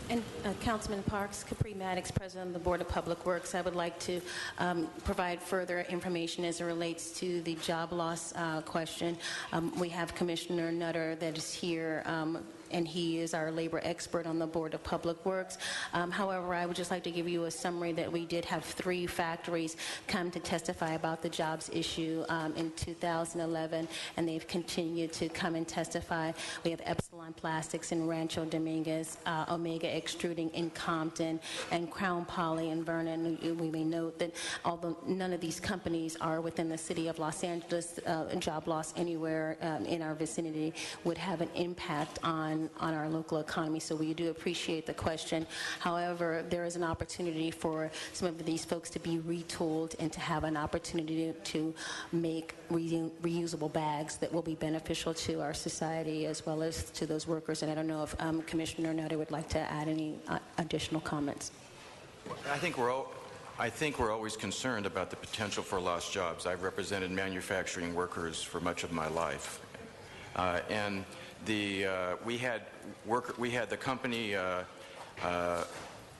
And Councilman Parks, Capri Maddox, President of the Board of Public Works, I would like to provide further information as it relates to the job loss question. We have Commissioner Nutter that is here, and he is our labor expert on the Board of Public Works. However, I would just like to give you a summary that we did have 3 factories come to testify about the jobs issue in 2011, and they've continued to come and testify. We have Epsilon Plastics in Rancho Dominguez, Omega Extruding in Compton, and Crown Poly in Vernon. We may note that although none of these companies are within the city of Los Angeles, job loss anywhere in our vicinity would have an impact on our local economy, so we do appreciate the question. However, there is an opportunity for some of these folks to be retooled and to have an opportunity to make reusable bags that will be beneficial to our society as well as to those workers. And I don't know if Commissioner Nutter would like to add any additional comments. I think we're always concerned about the potential for lost jobs. I've represented manufacturing workers for much of my life, and we had the company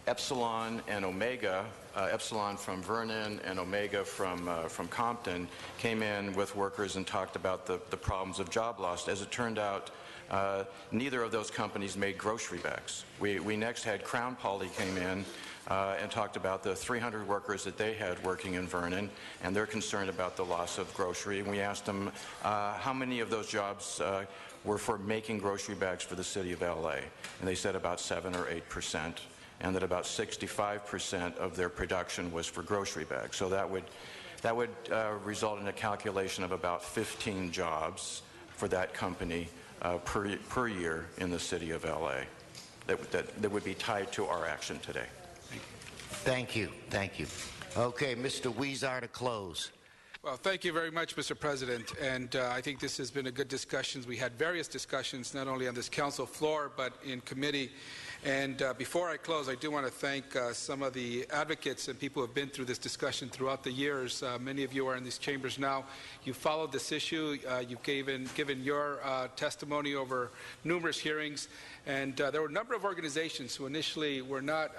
Epsilon and Omega. Epsilon from Vernon and Omega from Compton came in with workers and talked about the problems of job loss. As it turned out, neither of those companies made grocery bags. We next had Crown Poly came in and talked about the 300 workers that they had working in Vernon, and they're concerned about the loss of grocery. And we asked them how many of those jobs were for making grocery bags for the city of LA, and they said about 7 or 8%, and that about 65% of their production was for grocery bags. So that would result in a calculation of about 15 jobs for that company per year in the city of LA that would be tied to our action today. Thank you. Thank you. Okay, Mr. Weezer to close. Well, thank you very much, Mr. President. And I think this has been a good discussion. We had various discussions, not only on this council floor, but in committee. And before I close, I do want to thank some of the advocates and people who have been through this discussion throughout the years. Many of you are in these chambers now. You followed this issue. You've given your testimony over numerous hearings. And there were a number of organizations who initially were not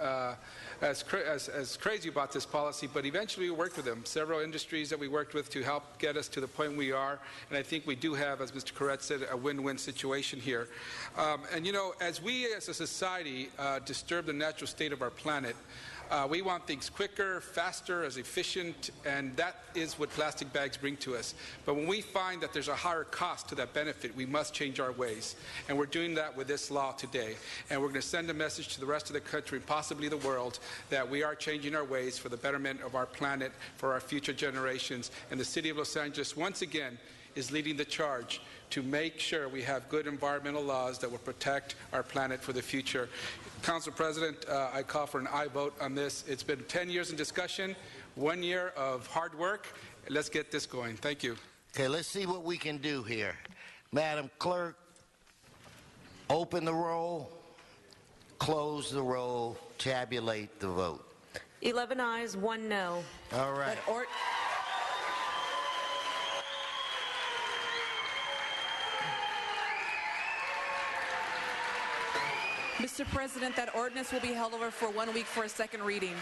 as crazy about this policy, but eventually we worked with them. Several industries that we worked with to help get us to the point we are. And I think we do have, as Mr. Corrett said, a win-win situation here. And you know, as we as a society disturb the natural state of our planet, we want things quicker, faster, as efficient, and that is what plastic bags bring to us. But when we find that there's a higher cost to that benefit, we must change our ways. And we're doing that with this law today. And we're going to send a message to the rest of the country, and possibly the world, that we are changing our ways for the betterment of our planet, for our future generations. And the city of Los Angeles, once again, is leading the charge to make sure we have good environmental laws that will protect our planet for the future. Council President, I call for an aye vote on this. It's been 10 years in discussion, 1 year of hard work. Let's get this going. Thank you. Okay, let's see what we can do here. Madam Clerk, open the roll, close the roll, tabulate the vote. 11 ayes, 1 no. All right. Mr. President, that ordinance will be held over for 1 week for a second reading.